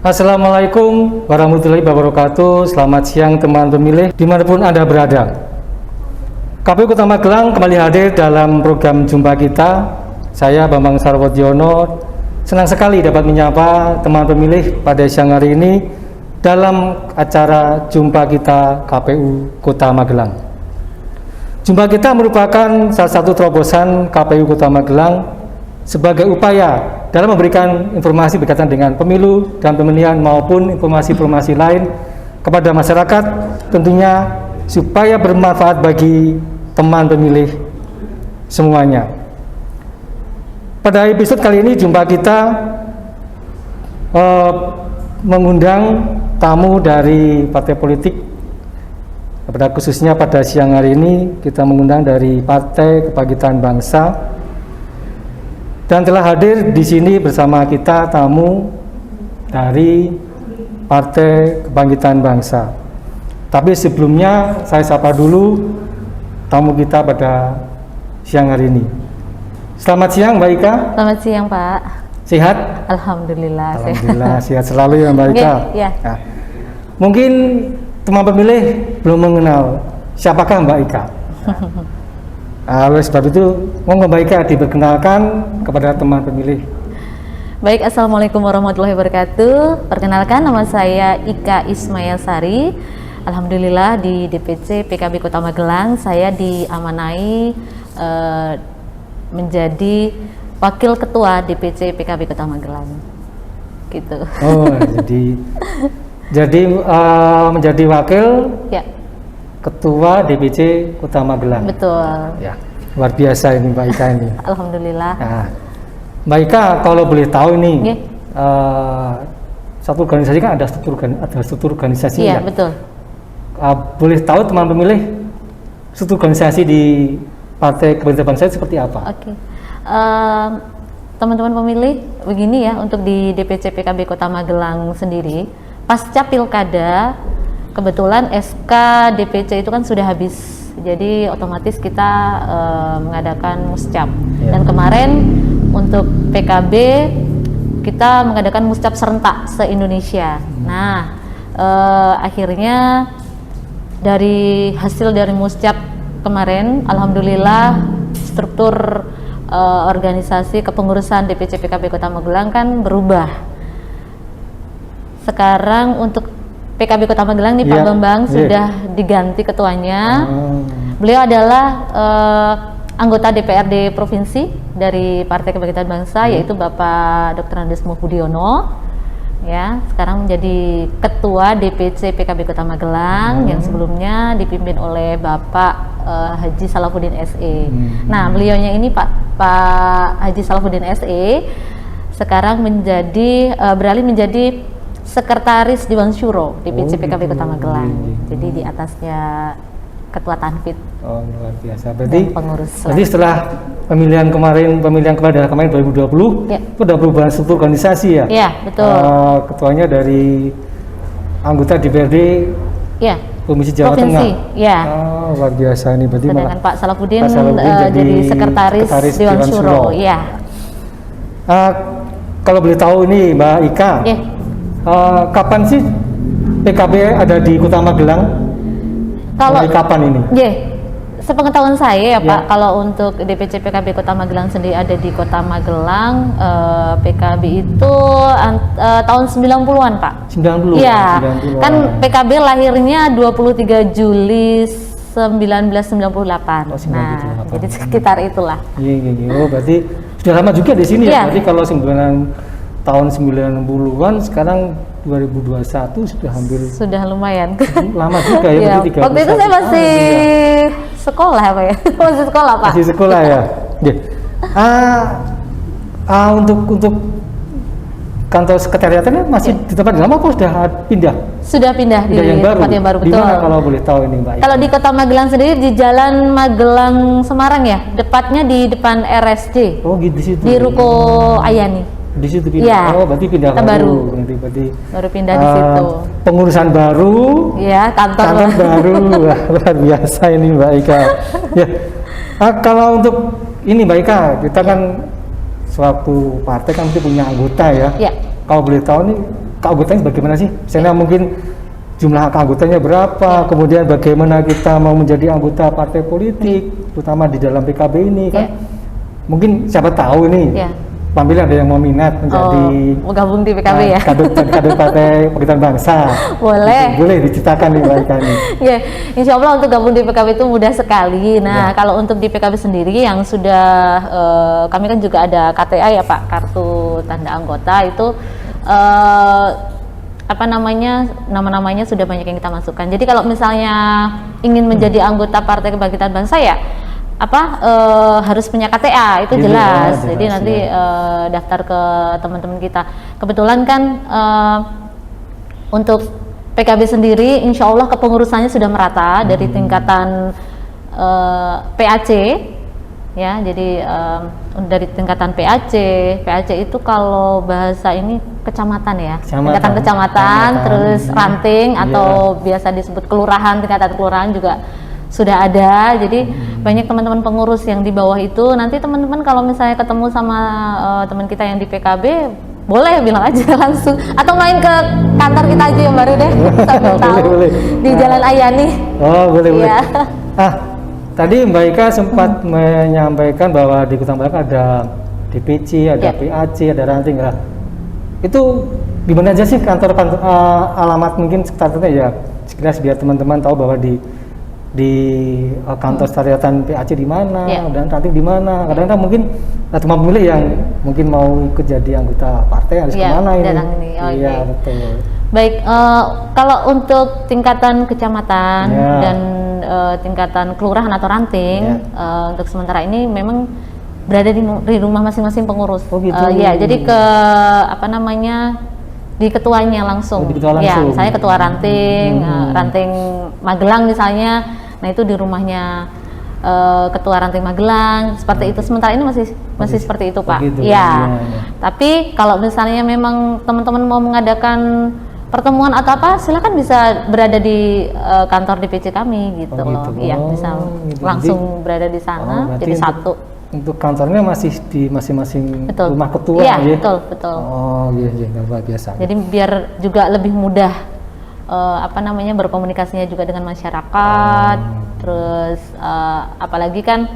Assalamualaikum warahmatullahi wabarakatuh. Selamat siang teman pemilih dimanapun Anda berada. KPU Kota Magelang kembali hadir dalam program Jumpa Kita. Saya Bambang Sarwodiono senang sekali dapat menyapa teman pemilih pada siang hari ini dalam acara Jumpa Kita KPU Kota Magelang. Jumpa Kita merupakan salah satu terobosan KPU Kota Magelang sebagai upaya dalam memberikan informasi berkaitan dengan pemilu dan pemilihan maupun informasi-informasi lain kepada masyarakat, tentunya supaya bermanfaat bagi teman pemilih semuanya. Pada episode kali ini Jumpa Kita mengundang tamu dari partai politik. Pada khususnya pada siang hari ini kita mengundang dari Partai Kebangkitan Bangsa. Dan telah hadir di sini bersama kita tamu dari Partai Kebangkitan Bangsa. Tapi sebelumnya saya sapa dulu tamu kita pada siang hari ini. Selamat siang Mbak Ika. Selamat siang Pak. Sehat? Alhamdulillah. Alhamdulillah sehat selalu ya Mbak Ika. Ya. Nah, mungkin teman pemilih belum mengenal siapakah Mbak Ika. Oleh sebab itu, mohon Mbak Ika diperkenalkan kepada teman pemilih. Baik, Assalamualaikum warahmatullahi wabarakatuh. Perkenalkan, nama saya Ika Ismail Sari. Alhamdulillah di DPC PKB Kota Magelang saya diamanai menjadi Wakil Ketua DPC PKB Kota Magelang. Gitu. Oh, jadi menjadi wakil. Ya. Ketua DPC Kota Magelang. Betul. Ya, luar biasa ini Mbak Ika ini. Alhamdulillah. Nah, Mbak Ika kalau boleh tahu ini, satu organisasi kan ada struktur organisasi. Iya, ya? betul. Boleh tahu teman pemilih struktur organisasi di Partai Kebangkitan Bangsa seperti apa? Oke. Teman-teman pemilih, begini ya, untuk di DPC PKB Kota Magelang sendiri, pasca pilkada, kebetulan SK DPC itu kan sudah habis, jadi otomatis kita mengadakan muscap. Dan kemarin untuk PKB kita mengadakan muscap serentak se-Indonesia. Nah, akhirnya dari hasil dari muscap kemarin, alhamdulillah struktur organisasi kepengurusan DPC PKB Kota Magelang kan berubah. Sekarang untuk PKB Kota Magelang nih Pak Bambang sudah diganti ketuanya. Beliau adalah anggota DPRD Provinsi dari Partai Kebangkitan Bangsa, yaitu Bapak Dr. Andes Budiono. Ya, sekarang menjadi Ketua DPC PKB Kota Magelang yang sebelumnya dipimpin oleh Bapak Haji Salahuddin SE. Nah, beliaunya ini Pak Haji Salahuddin SE sekarang beralih menjadi Sekretaris Dewan Syuro DPC PKB Kota Magelang. Jadi di atasnya Ketua Tanfid. Oh, luar biasa. Berarti pengurus. Berarti setelah pemilihan kemarin 2020, itu ada perubahan struktur organisasi ya? Iya, betul. Ketuanya dari anggota DPRD Provinsi Jawa Tengah. Iya. Luar biasa ini. Berarti sedangkan Pak Salahuddin jadi Sekretaris Dewan Syuro. Iya. Kalau boleh tahu ini Mbak Ika. Kapan sih PKB ada di Kota Magelang? Mulai kapan ini? Sepengetahuan saya ya Pak, kalau untuk DPC PKB Kota Magelang sendiri ada di Kota Magelang, PKB itu tahun 90-an Pak. 90? Iya, kan PKB lahirnya 23 Juli 1998. Nah, jadi sekitar itulah. Iya. Oh, berarti sudah lama juga di sini ya? Berarti kalau tahun 90-an, sekarang 2021 sudah lumayan. Lama juga ya, berarti 31 waktu itu saya masih sekolah Pak ya? Masih sekolah Pak. Masih sekolah ya? Untuk kantor sekretariatnya masih di tempat yang lama, sudah pindah? Sudah pindah di tempat yang baru, betul. Di mana kalau boleh tahu ini Mbak? Kalau di Kota Magelang sendiri di Jalan Magelang Semarang ya, tepatnya di depan RSJ. Oh gitu, di situ. Di Ruko Ayani. Di situ pindah. Berarti pindah baru. Berarti baru pindah di situ. Pengurusan baru. Iya, kantor baru. Wah, luar biasa ini Mbak Ika. Ya. Kalau untuk ini Mbak Ika, kita kan suatu partai kan punya anggota ya. Iya. Kalau boleh tahu nih keanggotanya bagaimana sih? Misalnya mungkin jumlah anggotanya berapa, kemudian bagaimana kita mau menjadi anggota partai politik, terutama di dalam PKB ini kan. Mungkin siapa tahu ini, apabila ada yang mau minat menjadi mau gabung di PKB ya, kader Partai Kebangkitan Bangsa. Boleh diceritakan nih Mbak Ika nih. Ya, insya Allah untuk gabung di PKB itu mudah sekali. Nah, kalau untuk di PKB sendiri yang sudah kami kan juga ada KTA ya Pak, kartu tanda anggota itu nama-namanya sudah banyak yang kita masukkan. Jadi kalau misalnya ingin menjadi anggota Partai Kebangkitan Bangsa ya harus punya KTA itu jelas. Jadi nanti daftar ke teman-teman kita. Kebetulan kan untuk PKB sendiri insya Allah kepengurusannya sudah merata dari tingkatan PAC ya. Jadi dari tingkatan PAC itu kalau bahasa ini kecamatan ya, tingkatan kecamatan, terus ranting atau biasa disebut kelurahan, tingkatan kelurahan juga sudah ada. Jadi banyak teman-teman pengurus yang di bawah itu. Nanti teman-teman kalau misalnya ketemu sama teman kita yang di PKB, boleh bilang aja langsung, atau main ke kantor kita aja yang baru deh, sambil tahu boleh. Di Jalan Ayani. Boleh. Tadi Mbak Ika sempat menyampaikan bahwa di Kota Malang ada DPC, ada PAC, ada ranting lah. Itu di mana aja sih kantor alamat mungkin sekitarnya ya, sekilas biar teman-teman tahu bahwa di kantor sekretariatan PAC di mana dan ranting di mana. Kadang-kadang mungkin teman pemilih yang mungkin mau ikut jadi anggota partai harus kemana ini? Iya betul. Baik, kalau untuk tingkatan kecamatan dan tingkatan kelurahan atau ranting, untuk sementara ini memang berada di rumah masing-masing pengurus. Jadi di ketuanya langsung. Saya ketua ranting, ranting Magelang misalnya. Nah itu di rumahnya ketua ranting Magelang, seperti itu. Sementara ini masih seperti itu Pak. Tapi kalau misalnya memang teman-teman mau mengadakan pertemuan atau apa, silakan bisa berada di kantor DPC kami gitu loh. Bisa langsung berada di sana, jadi satu. Untuk kantornya masih di masing-masing rumah ketua ya? Betul. Luar biasa. Jadi biar juga lebih mudah berkomunikasinya juga dengan masyarakat. Terus apalagi kan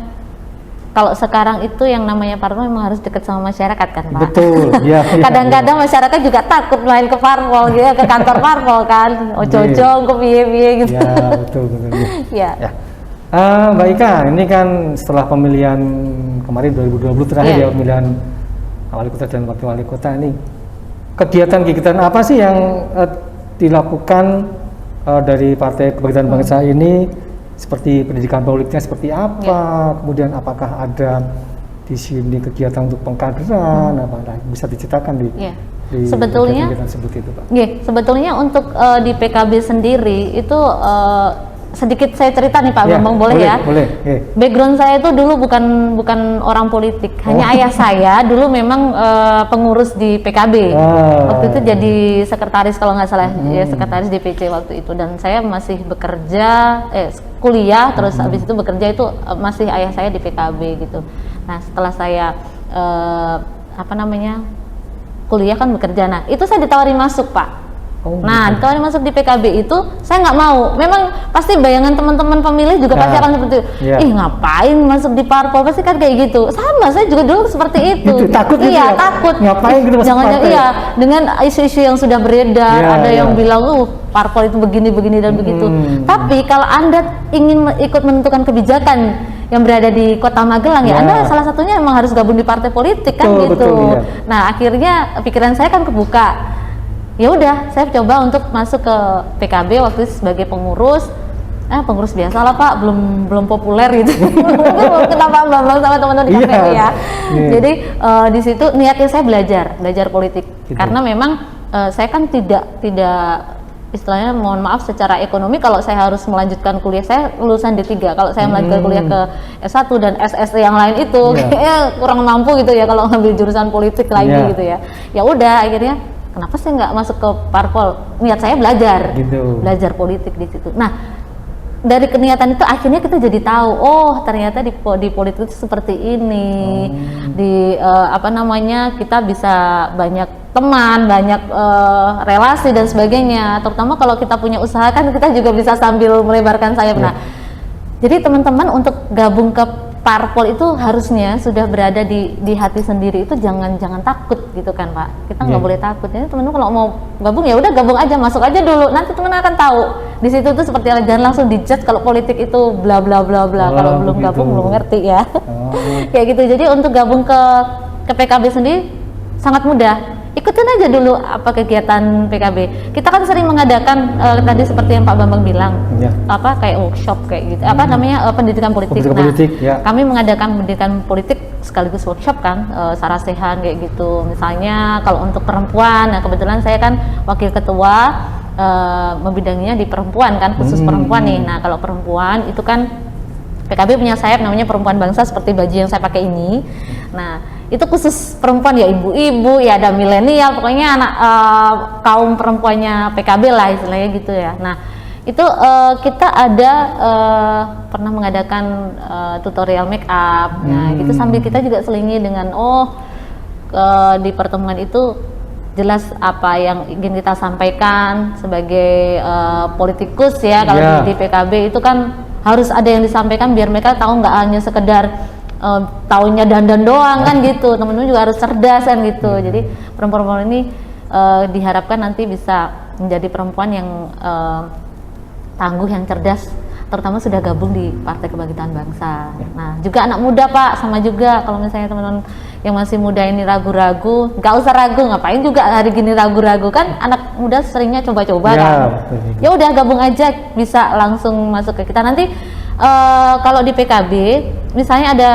kalau sekarang itu yang namanya parpol memang harus dekat sama masyarakat kan Pak. Betul. Kadang-kadang masyarakat juga takut main ke parpol gitu, ke kantor parpol kan. Ojo-ojo ke piye-piye gitu. Betul. Mbak Ika, ini kan setelah pemilihan kemarin 2020 terakhir ya, pemilihan wali kota dan wakil wali kota ini, kegiatan apa sih yang dilakukan dari Partai Kebangkitan Bangsa ini? Seperti pendidikan politiknya seperti apa, kemudian apakah ada di sini kegiatan untuk pengkaderan, bisa diceritakan di sebetulnya tersebut itu Pak? Sebetulnya untuk di PKB sendiri itu sedikit saya cerita nih Pak Bambang, boleh ya? Boleh. Background saya itu dulu bukan orang politik, hanya ayah saya dulu memang pengurus di PKB. Waktu itu jadi sekretaris kalau nggak salah, sekretaris DPC waktu itu. Dan saya masih bekerja, kuliah, terus habis itu bekerja itu masih ayah saya di PKB gitu. Nah setelah saya kuliah kan bekerja, nah itu saya ditawari masuk Pak. Ditawarin masuk di PKB itu saya nggak mau. Memang pasti bayangan teman-teman pemilih juga pasti akan seperti itu. Ngapain masuk di parpol, pasti kan kayak gitu. Sama, saya juga dulu seperti itu. Takut takut. Ngapain gitu masuk parpol? Dengan isu-isu yang sudah beredar, ada yang bilang parpol itu begini dan begitu. Tapi kalau Anda ingin ikut menentukan kebijakan yang berada di Kota Magelang Anda salah satunya memang harus gabung di partai politik kan gitu. Nah, akhirnya pikiran saya kan kebuka. Ya udah, saya coba untuk masuk ke PKB waktu itu sebagai pengurus. Pengurus biasa lah Pak, belum populer gitu. Kenapa Bambang sama teman-teman di KPU ya. Jadi di situ niatnya saya belajar politik. Karena memang saya kan tidak istilahnya, mohon maaf, secara ekonomi kalau saya harus melanjutkan kuliah, saya lulusan D3. Kalau saya melanjutkan kuliah ke S1 dan SSC yang lain itu kayaknya kurang mampu gitu ya kalau ngambil jurusan politik lagi gitu ya. Ya udah, akhirnya kenapa saya nggak masuk ke parpol? Niat saya belajar politik di situ. Nah, dari keniatan itu akhirnya kita jadi tahu, ternyata di politik itu seperti ini. Kita bisa banyak teman, banyak relasi dan sebagainya. Terutama kalau kita punya usaha kan kita juga bisa sambil melebarkan sayap. Nah, jadi teman-teman untuk gabung ke parpol itu harusnya sudah berada di hati sendiri, itu jangan takut gitu kan Pak. Kita nggak boleh takut. Jadi teman-teman kalau mau gabung ya udah gabung aja, masuk aja dulu. Nanti teman akan tahu. Di situ tuh seperti jangan langsung dijudge kalau politik itu bla bla bla bla. Kalau belum gabung belum ngerti ya. Kayak gitu. Jadi untuk gabung ke PKB sendiri sangat mudah. Ikutin aja dulu apa kegiatan PKB. Kita kan sering mengadakan tadi seperti yang Pak Bambang bilang, apa kayak workshop kayak gitu. Apa namanya pendidikan politik. Kami mengadakan pendidikan politik sekaligus workshop kan, sarasehan kayak gitu. Misalnya kalau untuk perempuan, nah kebetulan saya kan wakil ketua membidanginya di perempuan kan, khusus perempuan nih. Nah kalau perempuan itu kan PKB punya sayap namanya Perempuan Bangsa seperti baju yang saya pakai ini. Nah itu khusus perempuan ya, ibu-ibu ya, ada milenial, pokoknya anak kaum perempuannya PKB lah istilahnya gitu ya. Nah itu kita ada pernah mengadakan tutorial make up. Nah gitu sambil kita juga selingi dengan di pertemuan itu jelas apa yang ingin kita sampaikan sebagai politikus ya. Kalau di PKB itu kan harus ada yang disampaikan biar mereka tahu, nggak hanya sekedar taunya dandan doang kan gitu. Teman-teman juga harus cerdas kan gitu. Jadi perempuan-perempuan ini diharapkan nanti bisa menjadi perempuan yang tangguh, yang cerdas, terutama sudah gabung di Partai Kebangkitan Bangsa. Nah juga anak muda Pak, sama juga kalau misalnya teman-teman yang masih muda ini ragu-ragu, nggak usah ragu, ngapain juga hari gini ragu-ragu kan, anak muda seringnya coba-coba kan. Ya udah gabung aja, bisa langsung masuk ke kita. Nanti kalau di PKB misalnya ada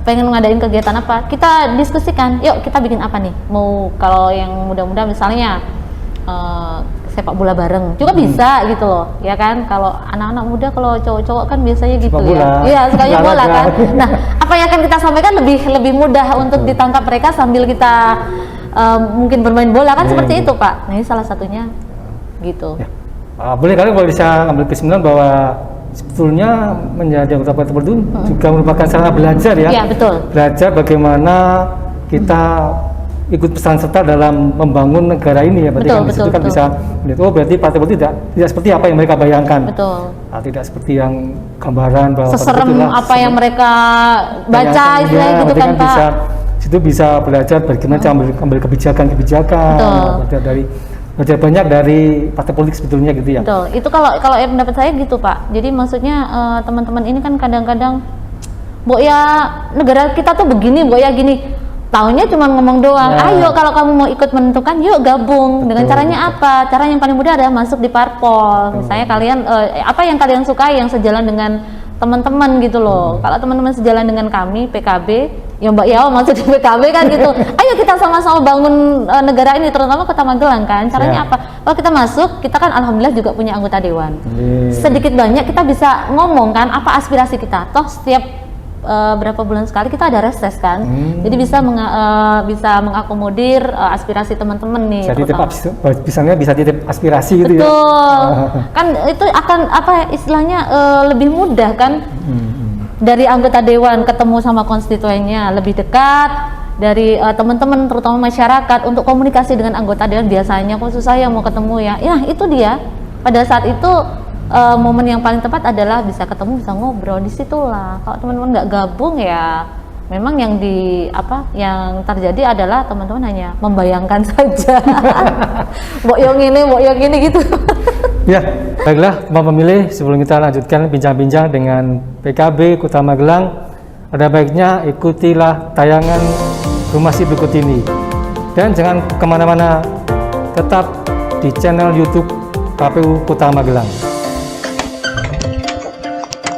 pengen ngadain kegiatan apa, kita diskusikan, yuk kita bikin apa nih, mau kalau yang muda-muda misalnya sepak bola bareng juga bisa gitu loh ya kan. Kalau anak-anak muda, kalau cowok-cowok kan biasanya gitu ya sukanya bola kan. Nah apa yang akan kita sampaikan lebih mudah untuk ditangkap mereka sambil kita mungkin bermain bola kan, seperti itu Pak. Nah ini salah satunya gitu ya. Boleh kali kalau bisa ambil kesimpulan bahwa sebetulnya menjadi anggota partai politik juga merupakan sarana belajar ya. Iya betul. Belajar bagaimana kita ikut pesan serta dalam membangun negara ini ya. Berarti kan disitu kan bisa melihat, berarti partai politik tidak seperti apa yang mereka bayangkan. Betul. Tidak seperti yang gambaran bahwa seserem apa yang mereka baca istilahnya gitu kan Pak. Situ bisa belajar bagaimana cara ambil kebijakan-kebijakan. Belajar banyak dari partai politik sebetulnya gitu ya. Betul. Itu kalau pendapat saya gitu Pak. Jadi maksudnya teman-teman ini kan kadang-kadang, Mbok ya negara kita tuh begini, Mbok ya gini. Taunya cuma ngomong doang. Ayo kalau kamu mau ikut menentukan, yuk gabung. Dengan caranya apa? Cara yang paling mudah adalah masuk di parpol. Misalnya kalian apa yang kalian sukai yang sejalan dengan teman-teman gitu loh. Kalau teman-teman sejalan dengan kami PKB, ya Mbak Yao masuk di PKB kan gitu. Ayo kita sama-sama bangun negara ini, terutama Kota Magelang kan. Caranya apa? Kalau kita masuk, kita kan alhamdulillah juga punya anggota dewan. Sedikit banyak kita bisa ngomong kan apa aspirasi kita. Toh setiap berapa bulan sekali kita ada reses kan. Jadi bisa mengakomodir aspirasi teman-teman nih. Bisa titip aspirasi gitu. Betul. Kan itu akan apa istilahnya lebih mudah kan. Dari anggota dewan ketemu sama konstituennya lebih dekat, dari teman-teman terutama masyarakat untuk komunikasi dengan anggota dewan. Biasanya khusus saya mau ketemu ya itu dia pada saat itu momen yang paling tepat adalah bisa ketemu, bisa ngobrol. Disitulah kalau teman-teman nggak gabung ya memang yang terjadi adalah teman-teman hanya membayangkan saja. Mbok yang ini gitu. Ya, baiklah teman pemilih, sebelum kita lanjutkan bincang-bincang dengan PKB Kota Magelang, ada baiknya ikutilah tayangan informasi berikut ini. Dan jangan kemana-mana, tetap di channel YouTube KPU Kota Magelang.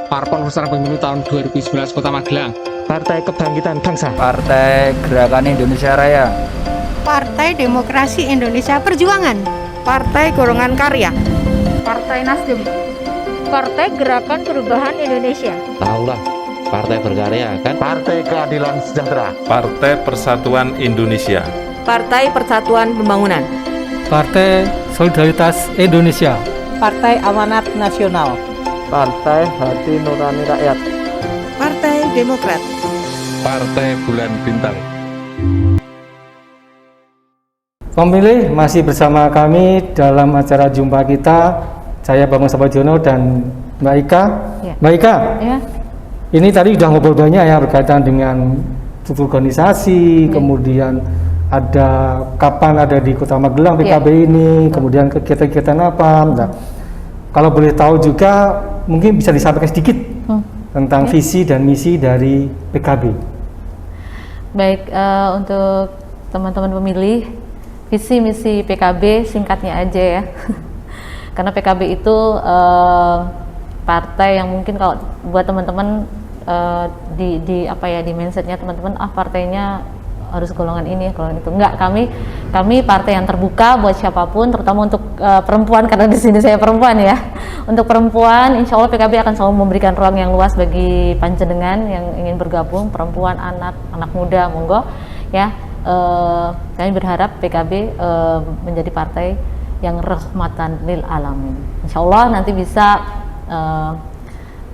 Parpol Peserta Pemilu tahun 2019 Kota Magelang. Partai Kebangkitan Bangsa. Partai Gerakan Indonesia Raya. Partai Demokrasi Indonesia Perjuangan. Partai Golongan Karya. Partai Nasdem. Partai Gerakan Perubahan Indonesia. Tahulah, Partai Berkarya kan? Partai Keadilan Sejahtera. Partai Persatuan Indonesia. Partai Persatuan Pembangunan. Partai Solidaritas Indonesia. Partai Amanat Nasional. Partai Hati Nurani Rakyat. Partai Demokrat. Partai Bulan Bintang. pemilih, masih bersama kami dalam acara jumpa kita. Saya Bambang Sarwodiono dan Mbak Ika. Ya. Mbak Ika, Ya. ini tadi udah ngobrol banyak ya berkaitan dengan struktur organisasi, kemudian ada kapan ada di Kota Magelang PKB ini, kemudian kegiatan-kegiatan apa. Nah, kalau boleh tahu juga mungkin bisa disampaikan sedikit tentang visi dan misi dari PKB. Baik, untuk teman-teman pemilih, visi misi PKB singkatnya aja ya. Karena PKB itu partai yang mungkin kalau buat teman-teman di apa ya, di mindsetnya teman-teman, partainya harus golongan ini, golongan itu. Enggak, kami partai yang terbuka buat siapapun, terutama untuk perempuan, karena di sini saya perempuan ya. Untuk perempuan, insya Allah PKB akan selalu memberikan ruang yang luas bagi panjenengan yang ingin bergabung, perempuan, anak muda, monggo ya. Kami berharap PKB menjadi partai yang rahmatan lil alamin. Insya Allah nanti bisa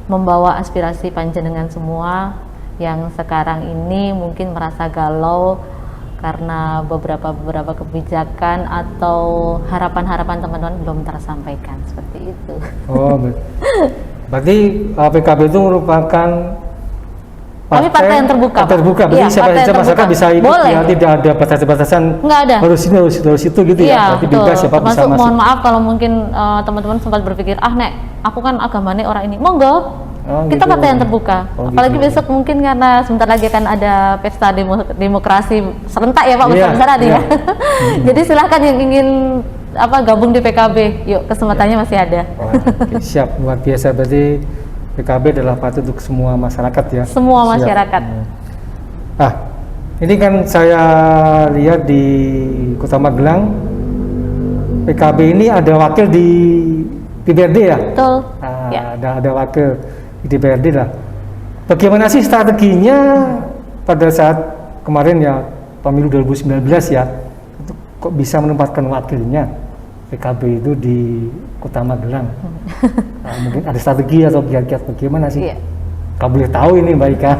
membawa aspirasi panjenengan semua yang sekarang ini mungkin merasa galau karena beberapa kebijakan atau harapan-harapan teman-teman belum tersampaikan, seperti itu. Oh, berarti PKB itu merupakan partai yang terbuka. Terbuka, berarti siapa saja masyarakat bisa ikut. Boleh. Ya, tidak ada batasan-batasan. Nggak ada. Harus ini, harus itu gitu ya. Berarti bebas siapa bisa masuk. Mohon maaf kalau mungkin teman-teman sempat berpikir, Nek, aku kan agamanya orang ini. Monggo. Kita partai yang terbuka. Apalagi besok mungkin karena sebentar lagi akan ada pesta demokrasi serentak ya Pak, besar-besaran ya. Jadi silahkan yang ingin gabung di PKB, yuk, kesempatannya masih ada. Oke, siap, luar biasa. Berarti PKB adalah partai untuk semua masyarakat ya. Semua masyarakat. Ini kan saya lihat di Kota Magelang, PKB ini ada wakil di DPRD ya. Betul. Ada wakil di DPRD lah. Bagaimana sih strateginya pada saat kemarin ya pemilu 2019 ya, kok bisa menempatkan wakilnya PKB itu di Kota Magelang? Mungkin ada strategi atau kiat-kiat bagaimana sih? Kalau boleh tahu ini Mbak Ika.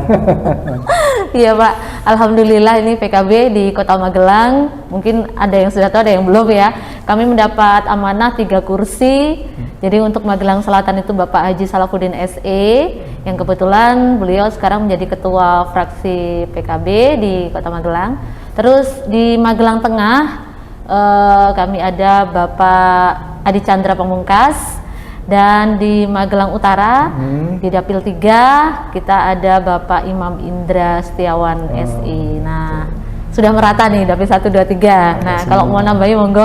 Iya Pak, alhamdulillah ini PKB di Kota Magelang, mungkin ada yang sudah tahu, ada yang belum ya. Kami mendapat amanah 3 kursi. Jadi untuk Magelang Selatan itu Bapak Haji Salafuddin SE, yang kebetulan beliau sekarang menjadi ketua fraksi PKB di Kota Magelang. Terus di Magelang Tengah kami ada Bapak Adi Chandra Pamungkas, dan di Magelang Utara di Dapil 3 kita ada Bapak Imam Indra Setiawan SI. Nah, sudah merata nih Dapil 1, 2, 3. Nah, kalau mau nambahin monggo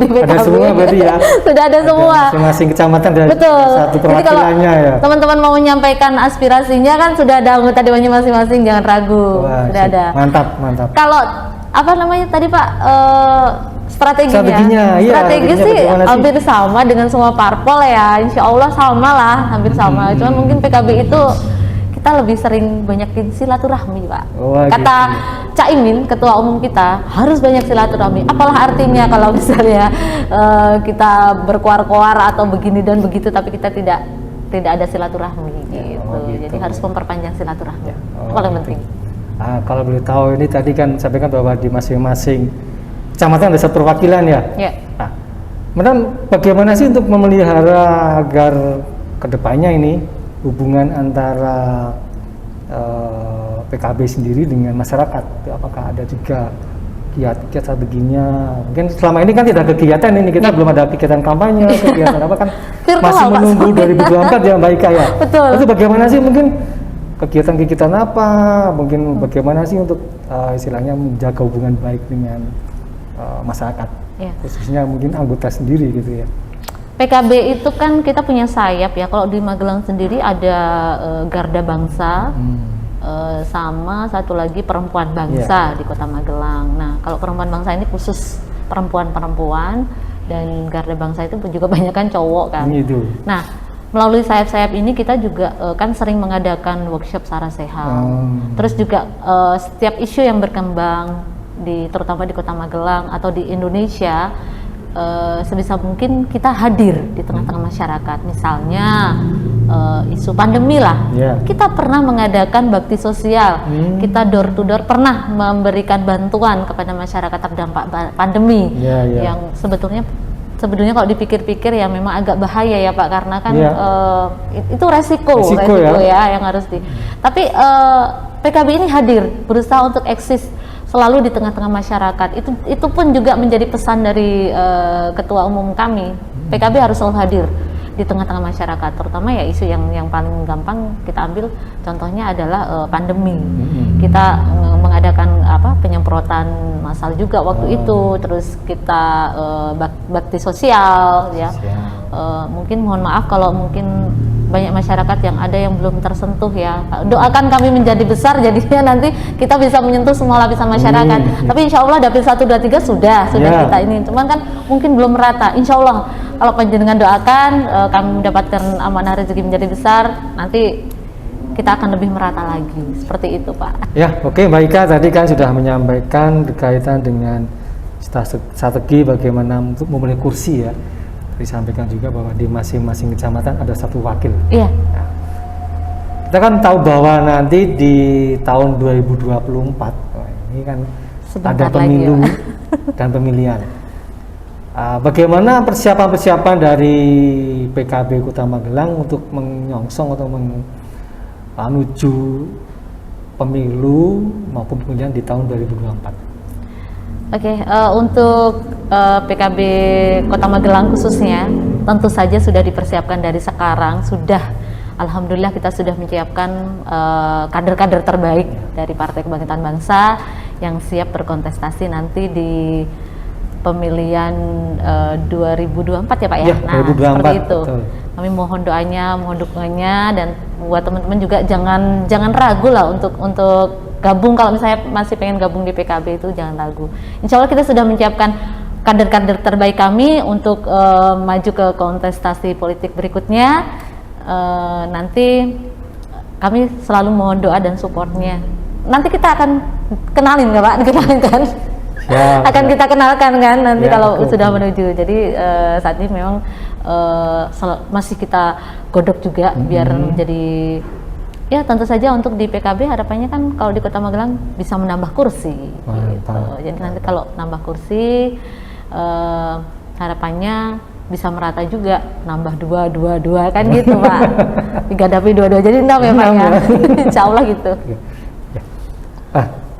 di PKB. Ada semua berarti ya. Sudah ada semua. Masing-masing kecamatan dan satu perwakilannya ya. Teman-teman mau menyampaikan aspirasinya kan sudah ada anggota dewannya masing-masing, jangan ragu. Sudah ada. Mantap. Kalau tadi Pak, strateginya sih hampir sama dengan semua parpol ya, insya Allah sama lah, hampir sama. Cuman mungkin PKB itu kita lebih sering banyakin silaturahmi Pak. Kata Cak Imin, ketua umum kita, harus banyak silaturahmi. Apalah artinya kalau misalnya kita berkoar-koar atau begini dan begitu, tapi kita tidak ada silaturahmi gitu. Jadi harus memperpanjang silaturahmi. Paling penting. Kalau boleh tahu, ini tadi kan sampaikan bahwa di masing-masing kecamatan ada satu perwakilan ya. Bagaimana sih untuk memelihara agar kedepannya ini hubungan antara PKB sendiri dengan masyarakat? Apakah ada juga kiat-kiat strateginya? Mungkin selama ini kan tidak ada kegiatan ini, kita belum ada kegiatan kampanye, kegiatan apa kan masih menunggu 2024 ya Mbak Ika ya. Betul. Itu bagaimana sih mungkin kegiatan-kegiatan apa? Mungkin bagaimana sih untuk istilahnya menjaga hubungan baik dengan masyarakat, khususnya mungkin anggota sendiri gitu ya. PKB itu kan kita punya sayap ya. Kalau di Magelang sendiri ada Garda Bangsa, sama satu lagi Perempuan Bangsa di Kota Magelang. Nah, kalau Perempuan Bangsa ini khusus perempuan-perempuan, dan Garda Bangsa itu juga banyak kan cowok kan. Nah, melalui sayap-sayap ini kita juga kan sering mengadakan workshop sara sehat. Terus juga setiap isu yang berkembang terutama di Kota Magelang atau di Indonesia, sebisa mungkin kita hadir di tengah-tengah masyarakat. Misalnya isu pandemi lah. Kita pernah mengadakan bakti sosial, kita door to door pernah memberikan bantuan kepada masyarakat terdampak pandemi yang sebetulnya kalau dipikir-pikir ya memang agak bahaya ya Pak, karena kan itu resiko ya yang harus tapi PKB ini hadir berusaha untuk eksis selalu di tengah-tengah masyarakat. Itu pun juga menjadi pesan dari ketua umum kami. PKB harus selalu hadir di tengah-tengah masyarakat, terutama ya isu yang paling gampang kita ambil contohnya adalah pandemi. Kita mengadakan penyemprotan massal juga waktu itu, terus kita bakti sosial ya. Mungkin mohon maaf kalau mungkin banyak masyarakat yang ada yang belum tersentuh ya. Doakan kami menjadi besar jadinya nanti kita bisa menyentuh semua lapisan masyarakat. Tapi insya Allah dapil 1, 2, 3 sudah kita ini. Cuman kan mungkin belum merata. Insya Allah kalau panjenengan doakan kami mendapatkan amanah rezeki menjadi besar, nanti kita akan lebih merata lagi. Seperti itu Pak. Ya oke, Mbak Ika tadi kan sudah menyampaikan berkaitan dengan strategi bagaimana untuk memilih kursi ya. Disampaikan juga bahwa di masing-masing kecamatan ada 1 wakil. Iya. Nah, kita kan tahu bahwa nanti di tahun 2024 ini kan ada pemilu dan pemilihan. Bagaimana persiapan dari PKB Kota Magelang untuk menyongsong atau menuju pemilu maupun pemilihan di tahun 2024? Untuk PKB Kota Magelang khususnya tentu saja sudah dipersiapkan dari sekarang. Alhamdulillah kita sudah menyiapkan kader-kader terbaik dari Partai Kebangkitan Bangsa yang siap berkontestasi nanti di pemilihan 2024 ya Pak ya. Nah 2024, seperti itu. Betul. Kami mohon doanya, mohon dukungannya, dan buat teman-teman juga jangan ragu lah untuk gabung. Kalau misalnya masih pengen gabung di PKB itu jangan ragu. Insya Allah kita sudah menyiapkan kader-kader terbaik kami untuk maju ke kontestasi politik berikutnya. Nanti kami selalu mohon doa dan supportnya. Nanti kita akan kenalin nggak Pak? Kenalin kan? Akan kita kenalkan kan nanti kalau sudah menuju. Jadi saat ini memang masih kita godok juga biar menjadi. Ya tentu saja untuk di PKB harapannya kan kalau di Kota Magelang bisa menambah kursi gitu. Jadi nanti kalau nambah kursi harapannya bisa merata juga, nambah 2 kan gitu Pak. 3 dapil 2 jadi 6 ya Pak ya. Insya Allah gitu.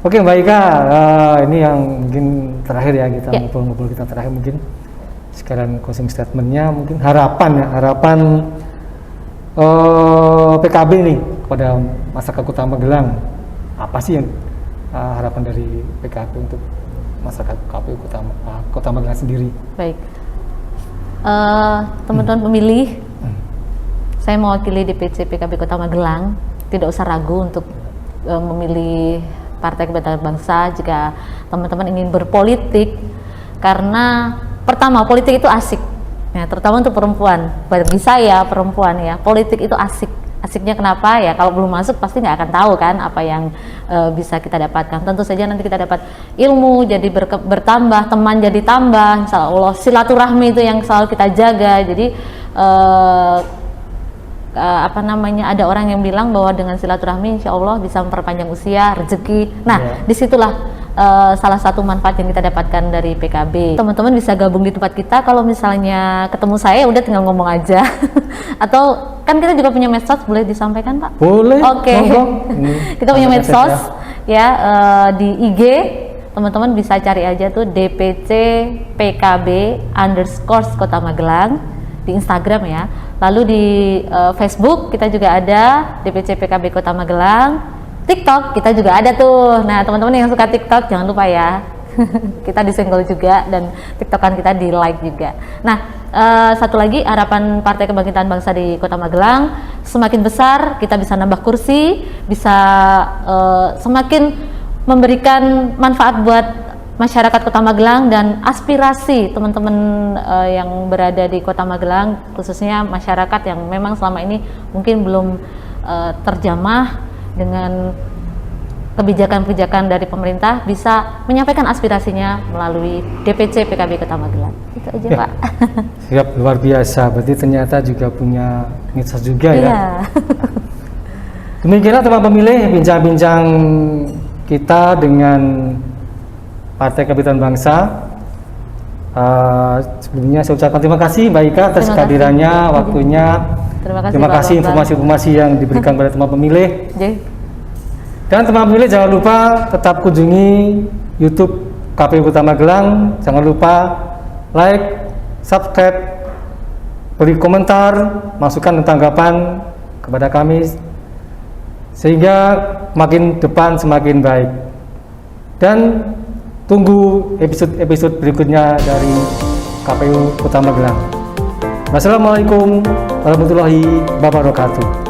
Oke Mbak Ika, ini yang mungkin terakhir ya kita ngobrol-ngobrol kita terakhir, mungkin sekalian closing statementnya, mungkin harapan PKB nih kepada masyarakat Kota Magelang, apa sih yang harapan dari PKB untuk masyarakat KPU Kota Magelang sendiri? Baik, teman-teman pemilih, saya mewakili DPC PKB Kota Magelang, tidak usah ragu untuk memilih Partai Kebangkitan Bangsa jika teman-teman ingin berpolitik, karena pertama politik itu asik. Ya, terutama untuk perempuan, bagi saya perempuan ya, politik itu asik. Asiknya kenapa ya? Kalau belum masuk pasti nggak akan tahu kan apa yang bisa kita dapatkan. Tentu saja nanti kita dapat ilmu jadi bertambah, teman jadi tambah, insya Allah. Silaturahmi itu yang selalu kita jaga. Jadi ada orang yang bilang bahwa dengan silaturahmi insya Allah bisa memperpanjang usia, rezeki. Nah, disitulah salah satu manfaat yang kita dapatkan dari PKB. Teman-teman bisa gabung di tempat kita. Kalau misalnya ketemu saya, udah tinggal ngomong aja. Atau kan kita juga punya medsos, boleh disampaikan Pak? Boleh. Oke. Kita punya medsos ya di IG. Teman-teman bisa cari aja tuh DPC PKB _ Kota Magelang di Instagram ya. Lalu di Facebook kita juga ada DPC PKB Kota Magelang. TikTok kita juga ada tuh. Nah teman-teman yang suka TikTok jangan lupa ya, kita disenggol juga dan TikTokan kita di like juga. Nah satu lagi harapan Partai Kebangkitan Bangsa di Kota Magelang, semakin besar kita bisa nambah kursi, bisa semakin memberikan manfaat buat masyarakat Kota Magelang dan aspirasi teman-teman yang berada di Kota Magelang, khususnya masyarakat yang memang selama ini mungkin belum terjamah dengan kebijakan-kebijakan dari pemerintah, bisa menyampaikan aspirasinya melalui DPC PKB Kota Magelang. Itu aja Pak. Siap, luar biasa. Berarti ternyata juga punya medsos juga ya. Iya. Demikianlah teman pemilih bincang-bincang kita dengan Partai Kebangkitan Bangsa. Sebelumnya saya ucapkan terima kasih Mbak Ika atas kehadirannya, waktunya. Terima kasih informasi-informasi yang diberikan pada teman pemilih. Dan teman pemilih jangan lupa tetap kunjungi YouTube KPU Kota Magelang. Jangan lupa like, subscribe, beri komentar, masukan dan tanggapan kepada kami sehingga makin depan semakin baik. Dan tunggu episode berikutnya dari KPU Kota Magelang. Wassalamualaikum warahmatullahi wabarakatuh.